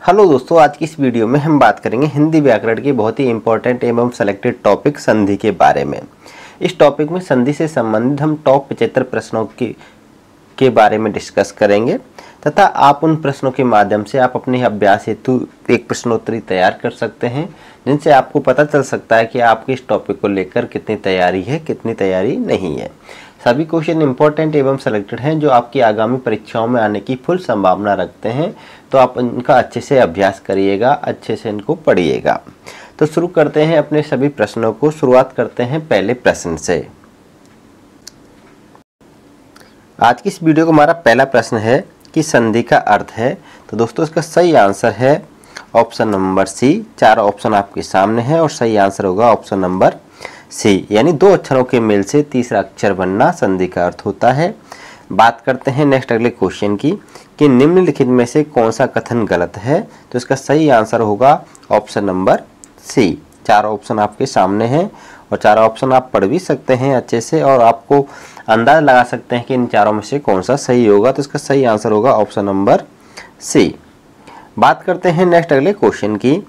Hello दोस्तों, आज की इस वीडियो में हम बात करेंगे हिंदी व्याकरण के बहुत ही इंपॉर्टेंट एवं सेलेक्टेड टॉपिक संधि के बारे में। इस टॉपिक में संधि से संबंधित हम टॉप 75 प्रश्नों के बारे में डिस्कस करेंगे तथा आप उन प्रश्नों के माध्यम से आप अपने अभ्यास हेतु एक प्रश्नोत्तरी तैयार कर सकते हैं, जिनसे आपको पता चल सकता है कि आपके इस टॉपिक को लेकर कितनी तैयारी है, कितनी तैयारी नहीं है। सभी क्वेश्चन इंपॉर्टेंट एवं सेलेक्टेड हैं जो आपकी आगामी परीक्षाओं में आने की फुल संभावना रखते हैं, तो आप इनका अच्छे से अभ्यास करिएगा, अच्छे से इनको पढ़िएगा। तो शुरू करते हैं अपने सभी प्रश्नों को। शुरुआत करते हैं पहले प्रश्न से। आज की इस वीडियो का हमारा पहला प्रश्न है कि संधि का अर्थ है। तो दोस्तों इसका सही आंसर है ऑप्शन नंबर सी। चारों ऑप्शन आपके सामने हैं और सही आंसर होगा ऑप्शन नंबर सी, यानी दो अक्षरों के मेल से तीसरा अक्षर बनना संधि का अर्थ होता है। बात करते हैं नेक्स्ट अगले क्वेश्चन की कि निम्नलिखित में से कौन सा कथन गलत है। तो इसका सही आंसर होगा ऑप्शन नंबर सी। चारों ऑप्शन आपके सामने हैं और चारों ऑप्शन आप पढ़ भी सकते हैं अच्छे से और आपको अंदाज लगा सकते हैं कि इन चारों में से कौन सा सही होगा। तो इसका सही आंसर होगा ऑप्शन नंबर सी। बात करते हैं नेक्स्ट अगले क्वेश्चन की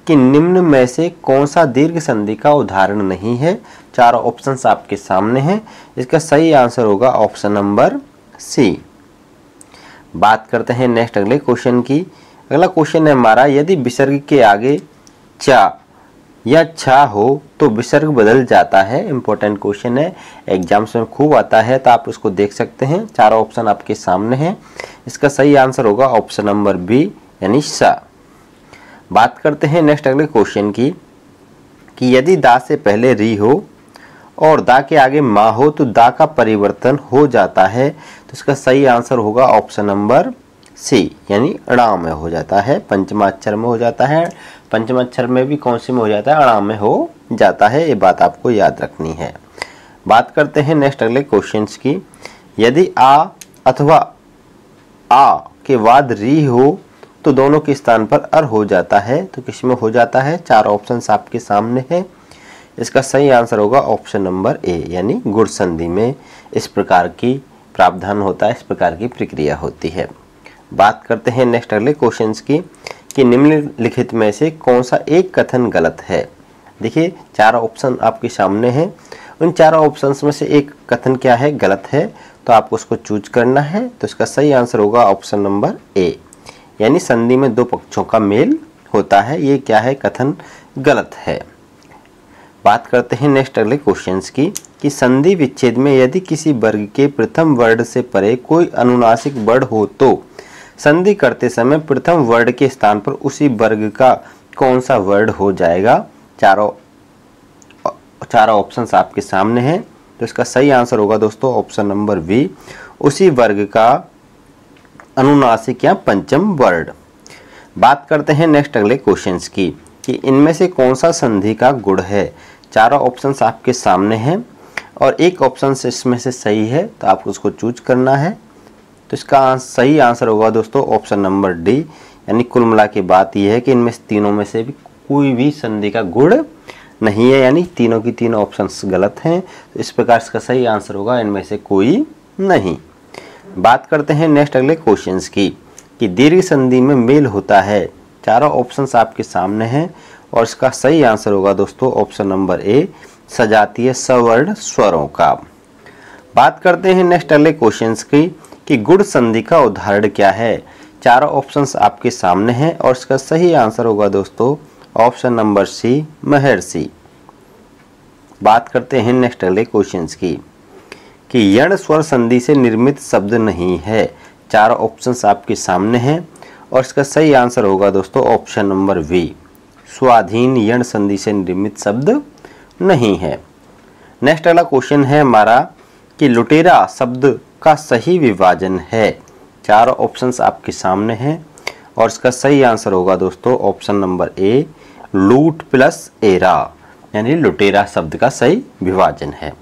कि निम्न में से कौन सा दीर्घ संधि का उदाहरण नहीं है। चारों ऑप्शंस आपके सामने हैं, इसका सही आंसर होगा ऑप्शन नंबर सी। बात करते हैं नेक्स्ट अगले क्वेश्चन की। अगला क्वेश्चन है हमारा, यदि विसर्ग के आगे चा या छा हो तो विसर्ग बदल जाता है। इंपॉर्टेंट क्वेश्चन है, एग्जाम्स में खूब आता है, तो आप उसको देख सकते हैं। चारों ऑप्शन आपके सामने हैं, इसका सही आंसर होगा ऑप्शन नंबर बी यानी सा। बात करते हैं नेक्स्ट अगले क्वेश्चन की कि यदि दा से पहले री हो और दा के आगे माँ हो तो दा का परिवर्तन हो जाता है। तो इसका सही आंसर होगा ऑप्शन नंबर सी यानी अणा में हो जाता है, पंचमा अक्षर में हो जाता है। पंचमा अक्षर में भी कौन से में हो जाता है, अणा में हो जाता है, ये बात आपको याद रखनी है। बात करते हैं नेक्स्ट अगले क्वेश्चंस की, यदि आ अथवा आ के बाद री हो तो दोनों के स्थान पर अर हो जाता है। तो किस में हो जाता है, चार ऑप्शंस आपके सामने हैं, इसका सही आंसर होगा ऑप्शन नंबर ए यानी गुण संधि में इस प्रकार की प्रावधान होता है, इस प्रकार की प्रक्रिया होती है। बात करते हैं नेक्स्ट अगले क्वेश्चंस की कि निम्नलिखित में से कौन सा एक कथन गलत है। देखिए चारों ऑप्शन आपके सामने हैं, उन चारों ऑप्शंस में से एक कथन क्या है, गलत है, तो आपको उसको चूज करना है। तो इसका सही आंसर होगा ऑप्शन नंबर ए यानी संधि में दो पक्षों का मेल होता है, ये क्या है, कथन गलत है। बात करते हैं नेक्स्ट अगले क्वेश्चंस की कि संधि विच्छेद में यदि किसी वर्ग के प्रथम वर्ण से परे कोई अनुनासिक वर्ण हो तो संधि करते समय प्रथम वर्ण के स्थान पर उसी वर्ग का कौन सा वर्ण हो जाएगा। चारों ऑप्शंस आपके सामने हैं, तो इसका सही आंसर होगा दोस्तों ऑप्शन नंबर बी उसी वर्ग का अनुनासिक या पंचम वर्ण। बात करते हैं नेक्स्ट अगले क्वेश्चंस की कि इनमें से कौन सा संधि का गुण है। चारों ऑप्शंस आपके सामने हैं और एक ऑप्शन इसमें से सही है, तो आपको उसको चूज करना है। तो इसका सही आंसर होगा दोस्तों ऑप्शन नंबर डी यानी कुल मिला के बात यह है कि इनमें तीनों में से भी कोई भी संधि का गुण नहीं है, यानी तीनों की तीनों ऑप्शंस गलत हैं। तो इस प्रकार इसका सही आंसर होगा इनमें से कोई नहीं। बात करते हैं नेक्स्ट अगले क्वेश्चंस की कि दीर्घ संधि में मेल होता है। चारों ऑप्शंस आपके सामने हैं और इसका सही आंसर होगा दोस्तों ऑप्शन नंबर ए सजातीय सवर्ण स्वरों का। बात करते हैं नेक्स्ट अगले क्वेश्चंस की कि गुण संधि का उदाहरण क्या है। चारों ऑप्शंस आपके सामने हैं और इसका सही आंसर होगा दोस्तों ऑप्शन नंबर सी महर्षि। बात करते हैं नेक्स्ट अगले क्वेश्चंस की कि यण स्वर संधि से निर्मित शब्द नहीं है। चारों ऑप्शंस आपके सामने हैं और इसका सही आंसर होगा दोस्तों ऑप्शन नंबर बी स्वाधीन यण संधि से निर्मित शब्द नहीं है। नेक्स्ट अगला क्वेश्चन है हमारा कि लुटेरा शब्द का सही विभाजन है। चारों ऑप्शंस आपके सामने हैं और इसका सही आंसर होगा दोस्तों ऑप्शन नंबर ए लूट प्लस एरा यानी लुटेरा शब्द का सही विभाजन है।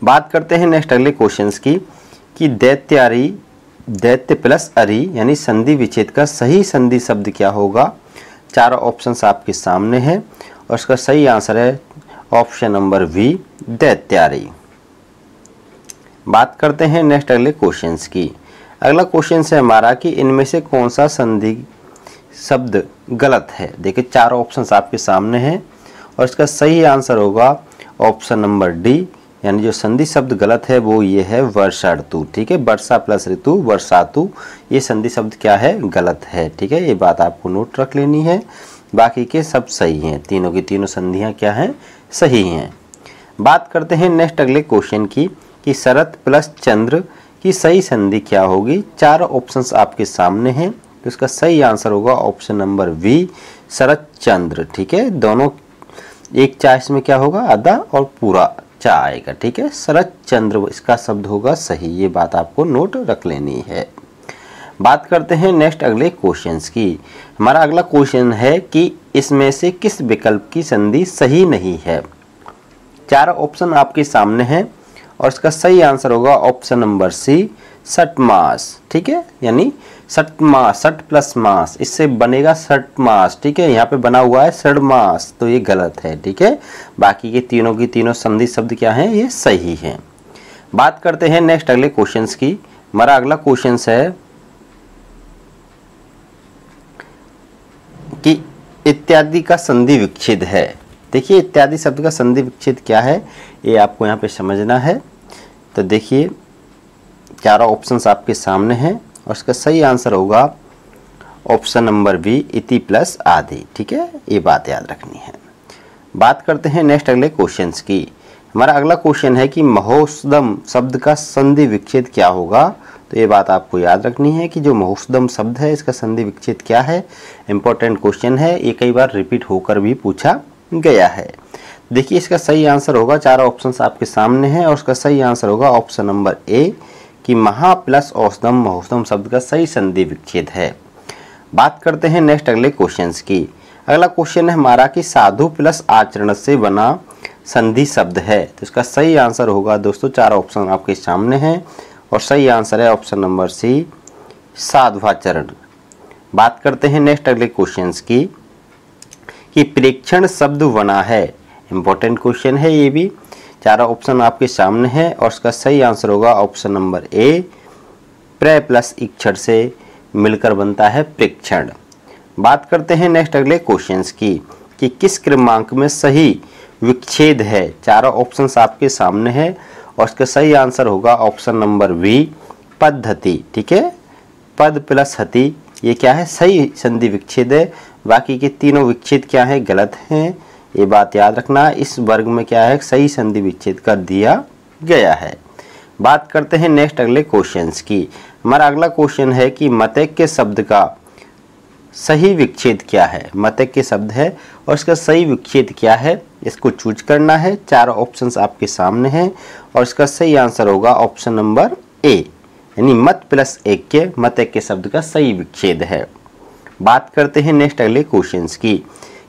बात करते हैं नेक्स्ट अगले क्वेश्चंस की कि दैत्य प्लस अरि यानी संधि विच्छेद का सही संधि शब्द क्या होगा। चारों ऑप्शंस आपके सामने हैं और इसका सही आंसर है ऑप्शन नंबर बी दैत्यारी। बात करते हैं नेक्स्ट अगले क्वेश्चंस की। अगला क्वेश्चन है हमारा कि इनमें से कौन सा संधि शब्द गलत है। देखिए चारों ऑप्शंस आपके सामने हैं और इसका सही आंसर होगा ऑप्शन नंबर डी, यानी जो संधि शब्द गलत है वो ये है वर्षा ऋतु। ठीक है, वर्षा प्लस ऋतु वर्षातु, ये संधि शब्द क्या है, गलत है। ठीक है, ये बात आपको नोट रख लेनी है। बाकी के सब सही हैं, तीनों की तीनों संधियां क्या हैं, सही हैं। बात करते हैं नेक्स्ट अगले क्वेश्चन की कि शरत प्लस चंद्र की सही संधि क्या होगी। चार ऑप्शंस आपके सामने हैं, तो इसका सही आंसर होगा ऑप्शन नंबर बी, शरत चंद्र। ठीक है, दोनों एक चा इसमें क्या होगा, आधा और पूरा चा आएगा। ठीक है, शरत चंद्र इसका शब्द होगा सही, ये बात आपको नोट रख लेनी है। बात करते हैं नेक्स्ट अगले क्वेश्चंस की। हमारा अगला क्वेश्चन है कि इसमें से किस विकल्प की संधि सही नहीं है। चार ऑप्शन आपके सामने हैं और इसका सही आंसर होगा ऑप्शन नंबर सी, षटमास। ठीक है, यानी षटमास, षट प्लस मास, इससे बनेगा षटमास। ठीक है, यहाँ पे बना हुआ है षडमास, तो ये गलत है। ठीक है, बाकी के तीनों की तीनों संधि शब्द क्या हैं, ये सही हैं। बात करते हैं नेक्स्ट अगले क्वेश्चंस की। हमारा अगला क्वेश्चन है कि इत्यादि का संधि विच्छेद है। देखिए इत्यादि शब्द का संधि विच्छेद क्या है, ये आपको यहाँ पे समझना है। तो देखिए चारों ऑप्शंस आपके सामने हैं और इसका सही आंसर होगा ऑप्शन नंबर बी, इति प्लस आदि। ठीक है, ये बात याद रखनी है। बात करते हैं नेक्स्ट अगले क्वेश्चंस की। हमारा अगला क्वेश्चन है कि महोत्सदम शब्द का संधि विच्छेद क्या होगा। तो ये बात आपको याद रखनी है कि जो महोत्सदम शब्द है इसका संधि विच्छेद क्या है। इंपॉर्टेंट क्वेश्चन है, ये कई बार रिपीट होकर भी पूछा गया है। देखिए इसका सही आंसर होगा, चारों ऑप्शंस आपके सामने हैं और उसका सही आंसर होगा ऑप्शन नंबर ए कि महा प्लस औषधम महोत्सदम शब्द का सही संधि विच्छेद है। बात करते हैं नेक्स्ट अगले क्वेश्चंस की। अगला क्वेश्चन है हमारा कि साधु प्लस आचरण से बना संधि शब्द है। तो इसका सही आंसर होगा दोस्तों, चार ऑप्शन आपके सामने हैं और सही आंसर है ऑप्शन नंबर सी, साधुवाचरण। बात करते हैं नेक्स्ट अगले क्वेश्चंस की कि प्रेक्षण शब्द बना है। इंपॉर्टेंट क्वेश्चन है ये भी, चारों ऑप्शन आपके सामने हैं और इसका सही आंसर होगा ऑप्शन नंबर ए, प्र प्लस इक्षर से मिलकर बनता है प्रेक्षण। बात करते हैं नेक्स्ट अगले क्वेश्चंस की कि किस क्रमांक में सही विच्छेद है। चारों ऑप्शंस आपके सामने हैं और इसका सही आंसर होगा ऑप्शन नंबर बी, पद्धति। ठीक है, पद प्लस हति, ये क्या है, सही संधि विच्छेद है। बाकी के तीनों विच्छेद क्या है, गलत हैं, ये बात याद रखना। इस वर्ग में क्या है, सही संधि विच्छेद कर दिया गया है। बात करते हैं नेक्स्ट अगले क्वेश्चंस की। हमारा अगला क्वेश्चन है कि मतैक्य शब्द का सही विच्छेद क्या है। मतैक्य शब्द है और इसका सही विच्छेद क्या है, इसको चूज करना है। चार ऑप्शंस आपके सामने हैं और इसका सही आंसर होगा ऑप्शन नंबर ए, यानी मत प्लस ऐक्य, मतैक्य शब्द का सही विच्छेद है। बात करते हैं नेक्स्ट अगले क्वेश्चंस की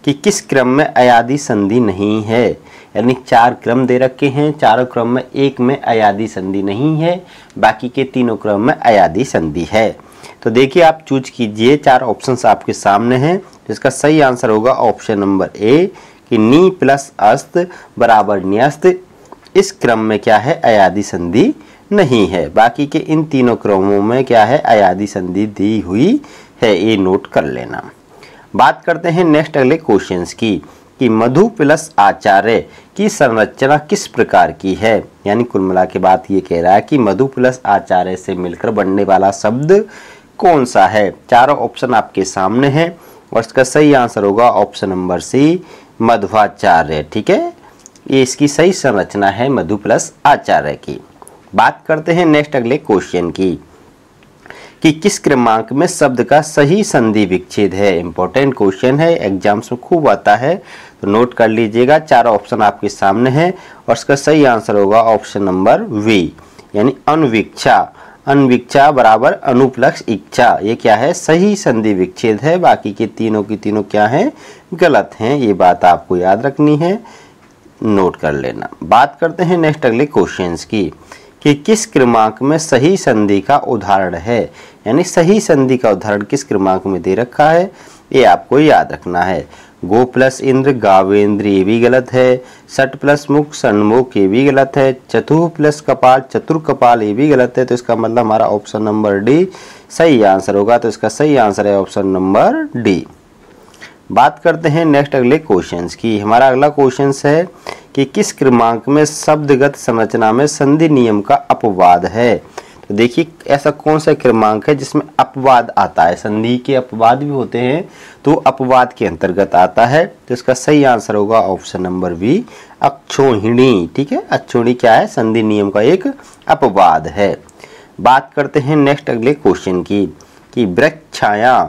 कि किस क्रम में अयादि संधि नहीं है। यानी चार क्रम दे रखे हैं, चारों क्रम में एक में अयादि संधि नहीं है, बाकी के तीनों क्रम में अयादि संधि है। तो देखिए आप चूज कीजिए, चार ऑप्शंस आपके सामने हैं। इसका सही आंसर होगा ऑप्शन नंबर ए कि नी प्लस अस्त बराबर न्यस्त। इस क्रम में क्या है, अयादि संधि नहीं है। बाकी के इन तीनों क्रमों में क्या है, अयादि संधि दी हुई है, ये नोट कर लेना। बात करते हैं नेक्स्ट अगले क्वेश्चंस की कि मधु प्लस आचार्य की संरचना किस प्रकार की है। यानी कुल मिला के बात ये कह रहा है कि मधु प्लस आचार्य से मिलकर बनने वाला शब्द कौन सा है। चारों ऑप्शन आपके सामने हैं और इसका सही आंसर होगा ऑप्शन नंबर सी, मध्वाचार्य। ठीक है, ये इसकी सही संरचना है मधु प्लस आचार्य की। बात करते हैं नेक्स्ट अगले क्वेश्चन की कि किस क्रमांक में शब्द का सही संधि विच्छेद है। इंपॉर्टेंट क्वेश्चन है, एग्जाम्स में खूब आता है, तो नोट कर लीजिएगा। चारों ऑप्शन आपके सामने हैं और इसका सही आंसर होगा ऑप्शन नंबर वी, यानी अनविक्षा। अनविक्षा बराबर अनु प्लस इच्छा, ये क्या है, सही संधि विच्छेद है। बाकी के तीनों की तीनों क्या हैं, गलत हैं, ये बात आपको याद रखनी है, नोट कर लेना। बात करते हैं नेक्स्ट अगले क्वेश्चंस की कि किस क्रमांक में सही संधि का उदाहरण है। यानी सही संधि का उदाहरण किस क्रमांक में दे रखा है, ये आपको याद रखना है। गो प्लस इंद्र गावेंद्र, ये भी गलत है। सट प्लस मुख सन्मुख, ये भी गलत है। चतुः प्लस कपाल चतुर कपाल, ये भी गलत है। तो इसका मतलब हमारा ऑप्शन नंबर डी सही आंसर होगा। तो इसका सही आंसर है ऑप्शन नंबर डी। बात करते हैं नेक्स्ट अगले क्वेश्चंस की। हमारा अगला क्वेश्चंस है कि किस क्रमांक में शब्दगत संरचना में संधि नियम का अपवाद है। तो देखिए ऐसा कौन सा क्रमांक है जिसमें अपवाद आता है। संधि के अपवाद भी होते हैं तो अपवाद के अंतर्गत आता है। तो इसका सही आंसर होगा ऑप्शन नंबर बी अक्षोहिणी। ठीक है, अक्षोहिणी क्या है, संधि नियम का एक अपवाद है। बात करते हैं नेक्स्ट अगले क्वेश्चन की कि वृक्षछाया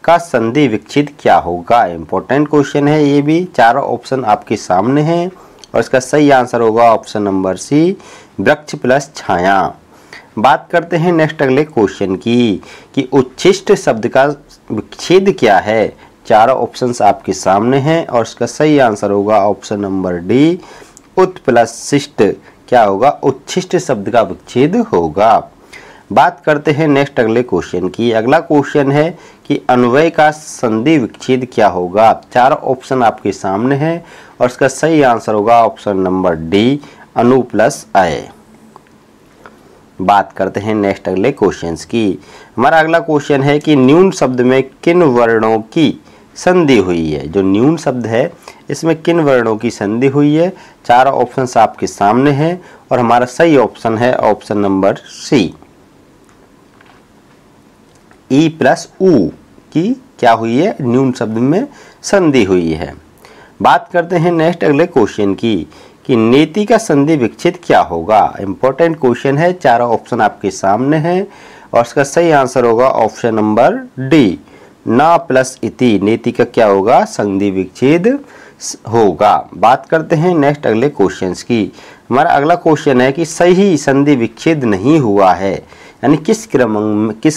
का संधि विच्छेद क्या होगा। इंपॉर्टेंट क्वेश्चन है ये भी। चारों ऑप्शन आपके सामने हैं और इसका सही आंसर होगा ऑप्शन नंबर सी वृक्ष प्लस छाया। बात करते हैं नेक्स्ट अगले क्वेश्चन की कि उच्छिष्ट शब्द का विच्छेद क्या है। चारों ऑप्शंस आपके सामने हैं और इसका सही आंसर होगा ऑप्शन नंबर डी उत प्लस शिष्ट। क्या होगा, उच्छिष्ट शब्द का विच्छेद होगा। बात करते हैं नेक्स्ट अगले क्वेश्चन की। अगला क्वेश्चन है कि अन्वय का संधि विच्छेद क्या होगा। चारों ऑप्शन आपके सामने हैं और इसका सही आंसर होगा ऑप्शन नंबर डी अनु प्लस अय। बात करते हैं नेक्स्ट अगले क्वेश्चंस की। हमारा अगला क्वेश्चन है कि न्यून शब्द में किन वर्णों की संधि हुई है। जो न्यून शब्द है इसमें किन वर्णों की संधि हुई है। चारों ऑप्शंस आपके सामने हैं और हमारा सही ऑप्शन है ऑप्शन नंबर सी ई प्लस ऊ की क्या हुई है, न्यून शब्द में संधि हुई है। बात करते हैं नेक्स्ट अगले क्वेश्चन की कि नेति का संधि विच्छेद क्या होगा। इंपॉर्टेंट क्वेश्चन है। चारों ऑप्शन आपके सामने हैं और इसका सही आंसर होगा ऑप्शन नंबर डी ना प्लस इति। नेति का क्या होगा, संधि विच्छेद होगा। बात करते हैं नेक्स्ट अगले क्वेश्चंस की। हमारा अगला क्वेश्चन है कि सही संधि विच्छेद नहीं हुआ है, यानी किस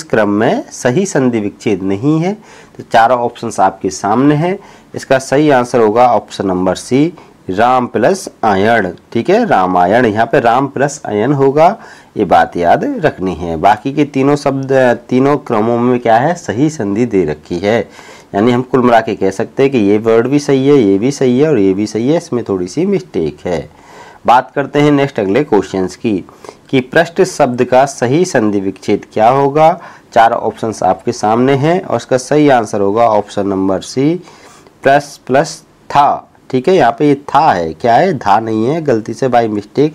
क्रम में सही संधि विच्छेद नहीं है। तो चारों ऑप्शंस आपके सामने हैं। इसका सही आंसर होगा option number C Ram plus आयन। ठीक है, रामायण, यहाँ पे राम प्लस आयन होगा, ये बात याद रखनी है। बाकी के तीनों शब्द तीनों क्रमों में क्या है, सही संधि दे रखी है। यानी हम कुल मिला के कह सकते हैं कि ये वर्ड भी सही है, ये भी सही है और ये भी सही है, इसमें थोड़ी सी मिस्टेक है। बात करते हैं नेक्स्ट अगले क्वेश्चंस की कि पृष्ठ शब्द का सही संधि विच्छेद क्या होगा। चार ऑप्शंस आपके सामने हैं और इसका सही आंसर होगा option number C plus plus था। ठीक है, यहाँ पे ये था है, क्या है, धा नहीं है, गलती से बाय मिस्टेक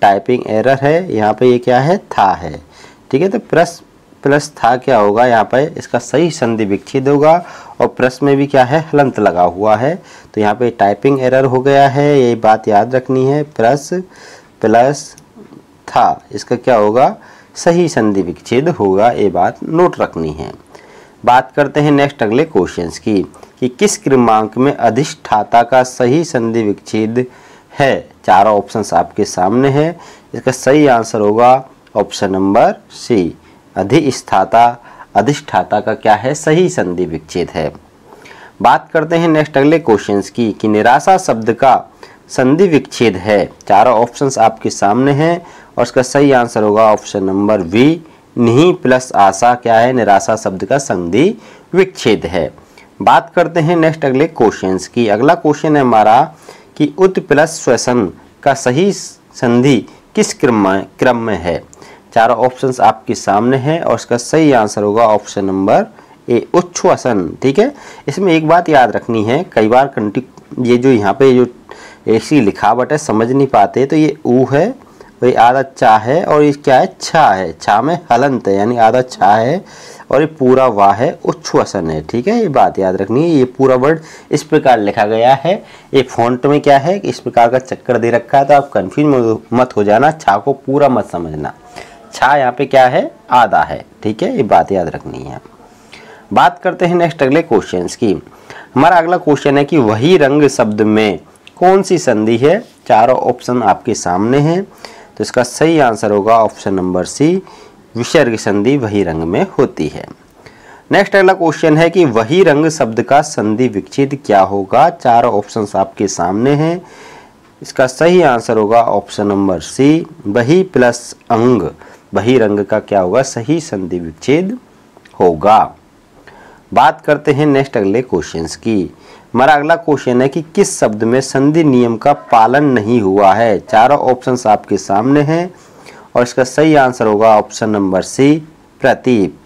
टाइपिंग एरर है। यहाँ पे ये क्या है, था है। ठीक है, तो प्लस प्लस था क्या होगा, यहाँ पे इसका सही संधि विच्छेद होगा और प्लस में भी क्या है, हलंत लगा हुआ है, तो यहाँ पे टाइपिंग एरर हो गया है, ये बात याद रखनी है। प्लस प्लस था, इसका क्या होगा, सही संधि विच्छेद होगा, ये बात नोट रखनी है। बात करते हैं नेक्स्ट अगले क्वेश्चंस की कि किस क्रमांक में अधिष्ठाता का सही संधि विच्छेद है। चारों ऑप्शंस आपके सामने हैं। इसका सही आंसर होगा ऑप्शन नंबर सी अधिष्ठाता। अधिष्ठाता का क्या है, सही संधि विच्छेद है। बात करते हैं नेक्स्ट अगले क्वेश्चंस की कि निराशा शब्द का संधि विच्छेद है। चारों ऑप्शंस आपके सामने हैं और इसका सही आंसर होगा ऑप्शन नंबर बी नहीं प्लस आशा। क्या है, निराशा शब्द का संधि विच्छेद है। बात करते हैं नेक्स्ट अगले क्वेश्चंस की। अगला क्वेश्चन है हमारा कि उत प्लस श्वसन का सही संधि किस क्रम में है। चारों ऑप्शंस आपके सामने हैं और इसका सही आंसर होगा ऑप्शन नंबर ए उच्छ्वसन। ठीक है, इसमें एक बात याद रखनी है, कई बार ये जो यहाँ पे जो ऐसी लिखावट है समझ नहीं पाते, तो ये ऊ है, वही आधा चा है और ये क्या है, छा है। छा में हलंत है, यानी आधा छा है और ये पूरा वाह है, उच्छ्वसन है। ठीक है, ये बात याद रखनी है। ये पूरा वर्ड इस प्रकार लिखा गया है। ये फॉन्ट में क्या है, इस प्रकार का चक्कर दे रखा है, तो आप कंफ्यूज मत हो जाना, छा को पूरा मत समझना। छा यहाँ पे क्या है, आधा है। ठीक है, ये बात याद रखनी है। बात करते हैं नेक्स्ट अगले क्वेश्चंस की। हमारा अगला क्वेश्चन है कि वही रंग शब्द में कौन सी संधि है। चारों ऑप्शन आपके सामने हैं, तो इसका सही आंसर होगा ऑप्शन नंबर सी विसर्ग संधि वही रंग में होती है। नेक्स्ट अगला क्वेश्चन है कि वही रंग शब्द का संधि विच्छेद क्या होगा। चारों ऑप्शंस आपके सामने हैं, इसका सही आंसर होगा ऑप्शन नंबर सी वही प्लस अंग। वही रंग का क्या होगा, सही संधि विच्छेद होगा। बात करते हैं नेक्स्ट अगले क्वेश्चंस की। हमारा अगला क्वेश्चन है कि किस शब्द में संधि नियम का पालन नहीं हुआ है। चारों ऑप्शंस आपके सामने हैं और इसका सही आंसर होगा ऑप्शन नंबर सी, प्रतीप।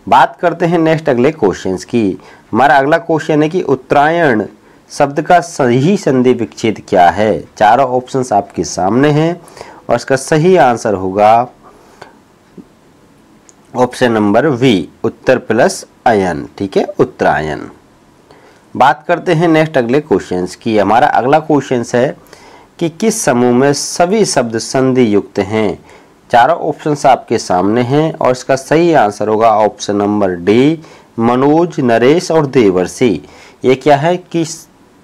बात करते हैं नेक्स्ट अगले क्वेश्चंस की। हमारा अगला क्वेश्चन है कि उत्तरायण शब्द का सही संधि विच्छेद क्या है। चारों ऑप्शंस आपके सामने हैं और इसका सही आंसर होगा ऑप्शन नंबर वी, उत्तर प्लस अयन। ठीक है, उत्तरायण। बात करते हैं नेक्स्ट अगले क्वेश्चंस की। हमारा अगला क्वेश्चन है कि किस समूह में सभी शब्द संधि युक्त हैं। चारों ऑप्शंस आपके सामने हैं और इसका सही आंसर होगा option number D, Manoj, Naresh और देवर्षि। ये क्या है कि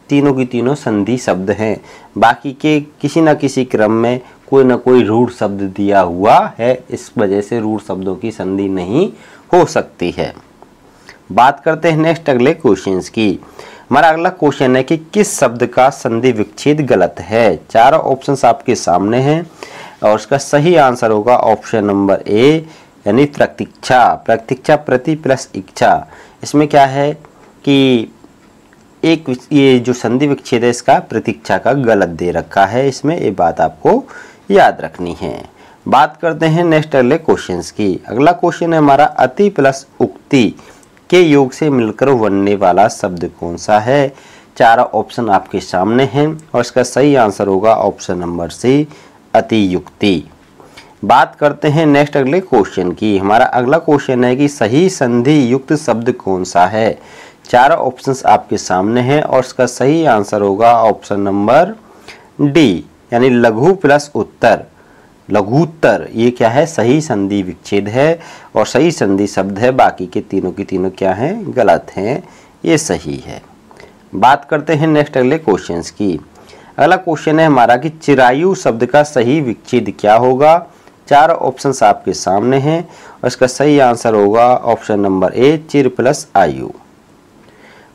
तीनों की तीनों संधि शब्द हैं, बाकी के किसी न किसी क्रम में कोई ना कोई रूढ़ शब्द दिया हुआ है, इस वजह से रूढ़ शब्दों की संधि नहीं हो सकती है। बात करते हैं नेक्स्ट अगले क्वेश्चंस की। हमारा अगला क्वेश्चन है कि किस शब्द का संधि विच्छेद गलत है। चारों ऑप्शंस आपके सामने हैं और इसका सही आंसर होगा ऑप्शन नंबर ए, यानी प्रतीक्षा। प्रतीक्षा, प्रति प्लस इच्छा। इसमें क्या है कि एक ये जो संधि विच्छेद है इसका प्रतीक्षा का गलत दे रखा है, इसमें ये बात आपको याद रखनी है। बात करते हैं नेक्स्ट अगले क्वेश्चंस की। अगला क्वेश्चन है हमारा अति प्लस उक्ति के योग से मिलकर बनने वाला शब्द कौन सा है। चारों ऑप्शन आपके सामने हैं और इसका सही आंसर होगा ऑप्शन नंबर सी, अतियुक्ति। बात करते हैं नेक्स्ट अगले क्वेश्चन की। हमारा अगला क्वेश्चन है कि सही संधि युक्त शब्द कौन सा है। चारों ऑप्शंस आपके सामने हैं और इसका सही आंसर होगा ऑप्शन नंबर डी, यानी लघु प्लस उत्तर, लघुत्तर। ये क्या है, सही संधि विच्छेद है और सही संधि शब्द है, बाकी के तीनों की तीनों क्या हैं, गलत हैं, ये सही है। बात करते हैं नेक्स्ट अगले क्वेश्चंस की। अगला क्वेश्चन है हमारा कि चिरायु शब्द का सही विच्छेद क्या होगा। चार ऑप्शंस आपके सामने हैं और इसका सही आंसर होगा ऑप्शन नंबर ए, चिर प्लस आयु।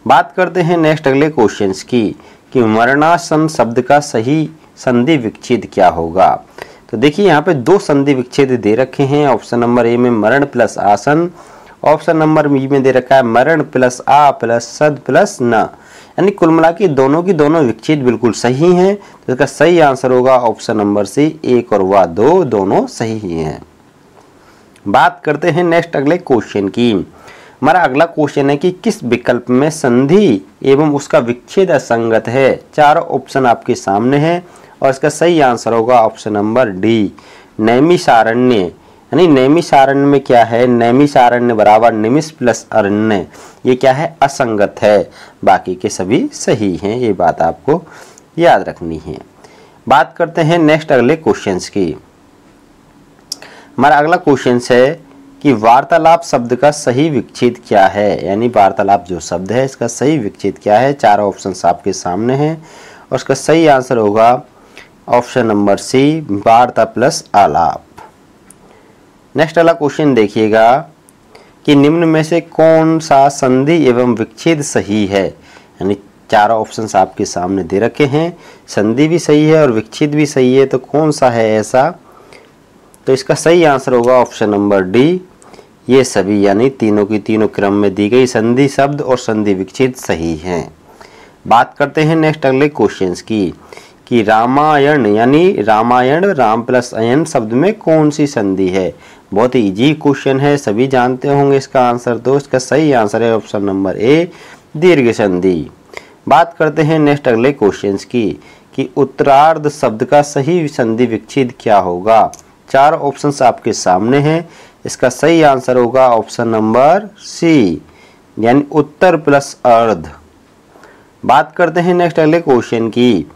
बात करते हैं नेक्स्ट अगले क्वेश्चंस की कि मरणासन शब्द का सही संधि विच्छेद क्या होगा। तो देखिए यहाँ पे दो संधि विच्छेद दे रखे हैं। ऑप्शन नंबर ए में मरण प्लस आसन, ऑप्शन नंबर बी में दे रखा है मरण प्लस आ प्लस सद प्लस न, यानी कुल मिला के दोनों की दोनों विच्छेद बिल्कुल सही हैं। तो इसका सही आंसर होगा ऑप्शन नंबर सी, एक और व दो दोनों सही ही हैं। बात करते हैं नेक्स्ट अगले क्वेश्चन की। हमारा अगला क्वेश्चन है कि किस विकल्प में संधि एवं उसका विच्छेद असंगत है। चारों ऑप्शन आपके सामने हैं और इसका सही आंसर होगा ऑप्शन नंबर डी, नैमिषारण्य। यानी नैमिषारण्य में क्या है, नैमिषारण्य बराबर निमिष प्लस अरण्य, ये क्या है, असंगत है, बाकी के सभी सही हैं, ये बात आपको याद रखनी है। बात करते हैं नेक्स्ट अगले क्वेश्चंस की। हमारा अगला क्वेश्चन है कि वार्तालाप शब्द का सही विच्छेद क्या है, यानी वार्तालाप जो शब्द है इसका सही विच्छेद क्या है। चारों ऑप्शन आपके सामने हैं और इसका सही आंसर होगा ऑप्शन नंबर सी, वार्ता प्लस आलाप। नेक्स्ट वाला क्वेश्चन देखिएगा कि निम्न में से कौन सा संधि एवं विच्छेद सही है। यानी चारों ऑप्शंस आपके सामने दे रखे हैं, संधि भी सही है और विच्छेद भी सही है, तो कौन सा है ऐसा। तो इसका सही आंसर होगा ऑप्शन नंबर डी, ये सभी, यानी तीनों की तीनों क्रम में दी गई संधि शब्द और संधि विच्छेद सही हैं। बात करते हैं नेक्स्ट अगले क्वेश्चंस की कि रामायण यानी रामायण राम प्लस अयन शब्द में कौन सी संधि है। बहुत ही इजी क्वेश्चन है, सभी जानते होंगे इसका आंसर। तो इसका सही आंसर है ऑप्शन नंबर ए, दीर्घ संधि। बात करते हैं नेक्स्ट अगले क्वेश्चंस की कि उत्तरार्ध शब्द का सही संधि विच्छेद क्या होगा। चार ऑप्शंस आपके सामने हैं, इसका सही आंसर होगा ऑप्शन नंबर सी, यानी उत्तर प्लस अर्ध। बात करते हैं नेक्स्ट अगले क्वेश्चन की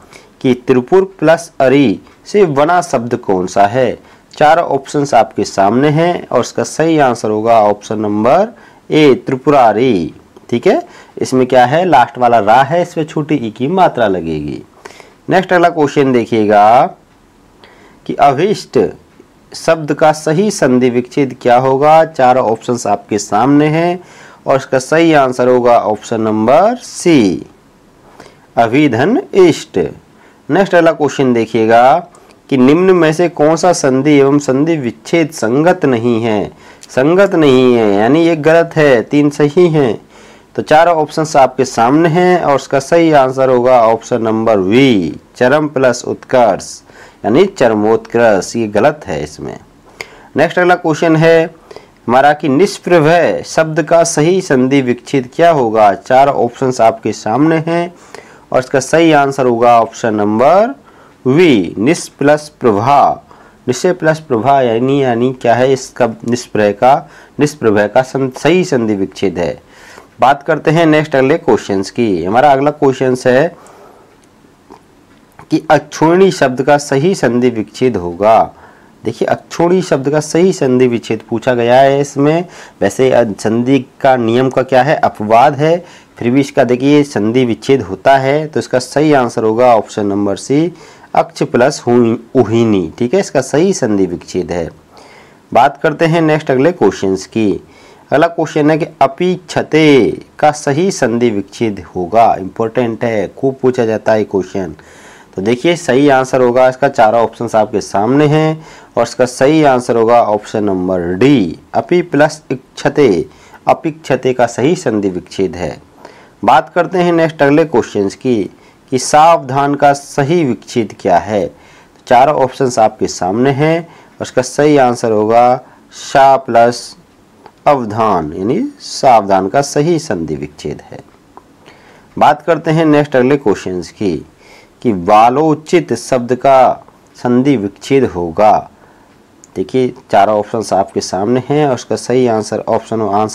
कि त्रिपुर प्लस अरि से बना शब्द कौन सा है। चार ऑप्शंस आपके सामने हैं और इसका सही आंसर होगा ऑप्शन नंबर ए, त्रिपुरारी। ठीक है, इसमें क्या है, लास्ट वाला रा है, इसमें छोटी ई की मात्रा लगेगी। नेक्स्ट अगला क्वेश्चन देखिएगा कि अभीष्ट शब्द का सही संधि विच्छेद क्या होगा। चार ऑप्शंस आपके सामने हैं और इसका सही आंसर होगा ऑप्शन नंबर सी, अभिधन इष्ट। नेक्स्ट अगला क्वेश्चन देखिएगा कि निम्न में से कौन सा संधि एवं संधि विच्छेद संगत नहीं है। संगत नहीं है, यानी ये गलत है, 3 सही हैं। तो चारों ऑप्शंस आपके सामने हैं और उसका सही आंसर होगा ऑप्शन नंबर वी, चरम प्लस उत्कर्ष यानी चरमोत्कर्ष, ये गलत है इसमें। नेक्स्ट अगला क्वेश्चन है हमारा कि निष्प्रभय शब्द का सही संधि विच्छेद क्या होगा। 4 ऑप्शंस आपके सामने हैं और इसका सही आंसर होगा ऑप्शन नंबर वी, निष्प्लस प्रभा। निश्चय प्लस प्रभा यानी क्या है, इसका निष्प्रभय का सही संधि विच्छेद है। बात करते हैं नेक्स्ट अगले क्वेश्चंस की। हमारा अगला क्वेश्चन है कि अक्षोणी शब्द का सही संधि विच्छेद होगा। देखिए अक्षोणी शब्द का सही संधि विच्छेद पूछा गया है इसमें। वैसे संधि का नियम का क्या है, अपवाद है, फिर भी इसका देखिए संधि विच्छेद होता है। तो इसका सही आंसर होगा ऑप्शन नंबर सी, अक्ष प्लस उहीनी। ठीक है, इसका सही संधि विच्छेद है। बात करते हैं नेक्स्ट अगले क्वेश्चंस की। अगला क्वेश्चन है कि अपिक्षते का सही संधि विच्छेद होगा। इंपॉर्टेंट है, खूब पूछा जाता है क्वेश्चन। तो देखिए सही आंसर होगा इसका, 4 ऑप्शंस आपके सामने हैं और इसका सही आंसर होगा ऑप्शन नंबर डी, अपि प्लस इक्षते। अपिक्षते का सही संधि विच्छेद है। बात करते हैं नेक्स्ट अगले क्वेश्चंस की कि सावधान का सही विच्छेद क्या है। 4 ऑप्शंस आपके सामने हैं और इसका सही आंसर होगा सा प्लस अवधान यानी सावधान का सही संधि विच्छेद है। बात करते हैं नेक्स्ट अगले क्वेश्चंस की कि बालोचित शब्द का संधि विच्छेद होगा। देखिए 4 ऑप्शंस आपके सामने हैं और उसका सही आंसर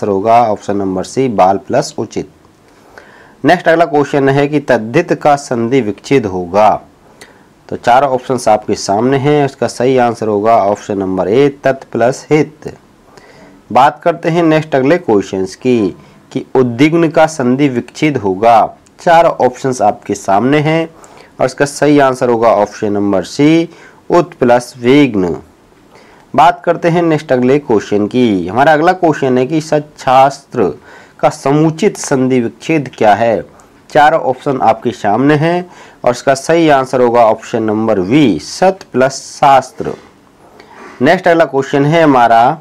होगा ऑप्शन नंबर सी, बाल प्लस उचित। नेक्स्ट अगला क्वेश्चन है कि तद्धित का संधि विच्छेद होगा। तो 4 ऑप्शंस आपके सामने हैं, उसका सही आंसर होगा ऑप्शन नंबर ए, तत् प्लस हित। बात करते हैं नेक्स्ट अगले क्वेश्चंस की कि उद्विग्न का संधि विच्छेद होगा। 4 ऑप्शंस आपके सामने हैं और इसका सही आंसर होगा ऑप्शन नंबर सी, उत प्लस विघ्न। बात करते हैं नेक्स्ट अगले क्वेश्चन की। हमारा अगला क्वेश्चन है कि सच्छास्त्र का समुचित संधि विच्छेद क्या है। 4 ऑप्शन आपके सामने हैं और इसका सही आंसर होगा ऑप्शन नंबर वी, सत प्लस शास्त्र। नेक्स्ट अगला क्वेश्चन है हमारा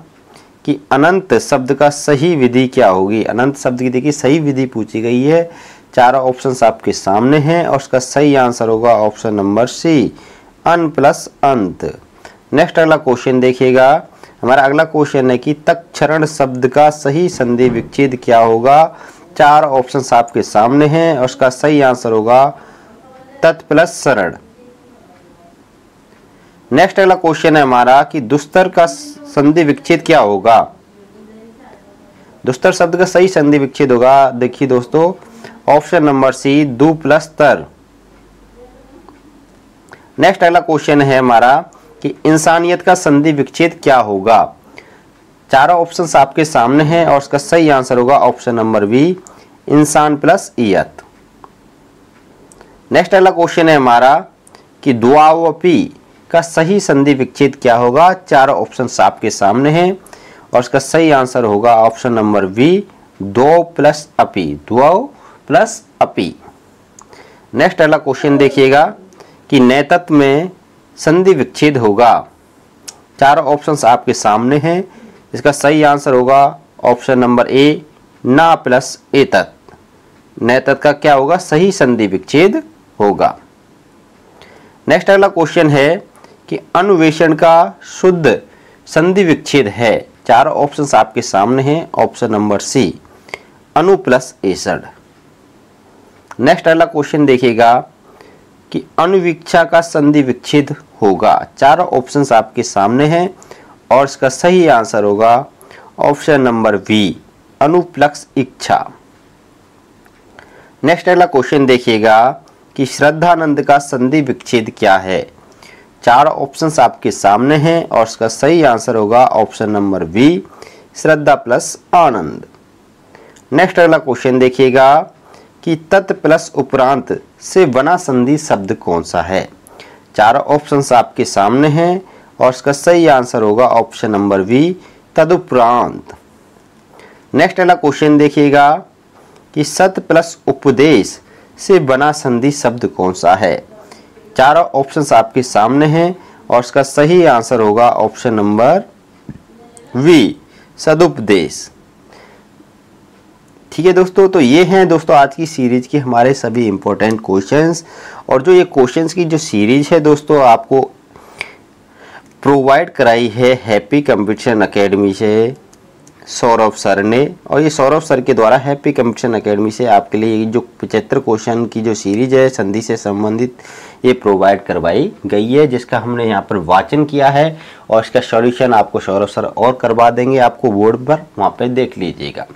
कि अनंत शब्द का सही विधि क्या होगी। अनंत शब्द की देखिए सही विधि पूछी गई है। 4 ऑप्शंस आपके सामने हैं और उसका सही आंसर होगा ऑप्शन नंबर सी, अन प्लस अंत। नेक्स्ट अगला क्वेश्चन देखिएगा। हमारा अगला क्वेश्चन है कि तक्षरण शब्द का सही संधि विच्छेद क्या होगा। 4 ऑप्शंस आपके सामने हैं और उसका सही आंसर होगा तत् प्लस शरण। नेक्स्ट अगला क्वेश्चन है हमारा कि दुस्तर का संधि विच्छेद क्या होगा। दुस्तर शब्द का सही संधि विच्छेद होगा, देखिए दोस्तों ऑप्शन नंबर सी, दु प्लस तर। नेक्स्ट अगला क्वेश्चन है हमारा कि इंसानियत का संधि विच्छेद क्या होगा। 4 ऑप्शंस आपके सामने हैं और उसका सही आंसर होगा ऑप्शन नंबर बी, इंसान प्लस इयत। नेक्स्ट अगला क्वेश्चन है हमारा कि द्वावपी का सही संधि विच्छेद क्या होगा। 4 ऑप्शंस आपके सामने हैं और उसका सही आंसर होगा ऑप्शन नंबर बी, दो प्लस अपी, द्वौ प्लस अपी। नेक्स्ट अगला क्वेश्चन देखिएगा कि नेतत्व में संधि विच्छेद होगा। 4 ऑप्शंस आपके सामने हैं, इसका सही आंसर होगा ऑप्शन नंबर ए, ना प्लस एतत्। नेतत्व का क्या होगा, सही संधि विच्छेद होगा। नेक्स्ट अगला क्वेश्चन है कि अन्वेषण का शुद्ध संधि विच्छेद है। 4 ऑप्शंस आपके सामने हैं, ऑप्शन नंबर सी, अनु प्लस एसड। नेक्स्ट अगला क्वेश्चन देखिएगा कि अनुवीक्षा का संधि विच्छेद होगा। 4 ऑप्शंस आपके सामने हैं और इसका सही आंसर होगा ऑप्शन नंबर बी, अनुप्लक्स इच्छा। नेक्स्ट अगला क्वेश्चन देखिएगा कि श्रद्धानंद का संधि विच्छेद क्या है। 4 ऑप्शंस आपके सामने हैं और इसका सही आंसर होगा ऑप्शन नंबर बी, श्रद्धा प्लस आनंद। नेक्स्ट अगला क्वेश्चन देखिएगा कि तत् प्लस उपरांत से बना संधि शब्द कौन सा है। 4 ऑप्शंस आपके सामने हैं और इसका सही आंसर होगा ऑप्शन नंबर बी, तदुपरांत। नेक्स्ट अगला क्वेश्चन देखिएगा कि सत प्लस उपदेश से बना संधि शब्द कौन सा है। 4 ऑप्शंस आपके सामने हैं और इसका सही आंसर होगा ऑप्शन नंबर वी, सदुपदेश। ठीक है दोस्तों, तो ये हैं दोस्तों आज की सीरीज के हमारे सभी इंपॉर्टेंट क्वेश्चंस। और जो ये क्वेश्चंस की जो सीरीज है दोस्तों आपको प्रोवाइड कराई है हैप्पी कंपटीशन एकेडमी से सौरभ सर ने। और ये सौरभ सर के द्वारा हैप्पी कंपटीशन एकेडमी से आपके लिए जो 75 क्वेश्चन की जो सीरीज है संधि से संबंधित ये प्रोवाइड करवाई गई है, जिसका हमने यहाँ पर वाचन किया है और इसका सॉल्यूशन आपको सौरभ सर और करवा देंगे आपको बोर्ड पर, वहाँ पे देख लीजिएगा।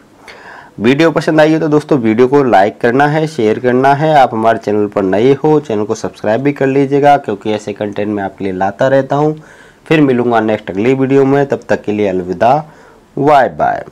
वीडियो पसंद आई हो तो दोस्तों वीडियो को लाइक करना है, शेयर करना है। आप हमारे चैनल पर नए हो चैनल को सब्सक्राइब भी कर लीजिएगा, क्योंकि ऐसे कंटेंट मैं आपके लिए लाता रहता हूँ। फिर मिलूंगा नेक्स्ट अगली वीडियो में, तब तक के लिए अलविदा, बाय बाय।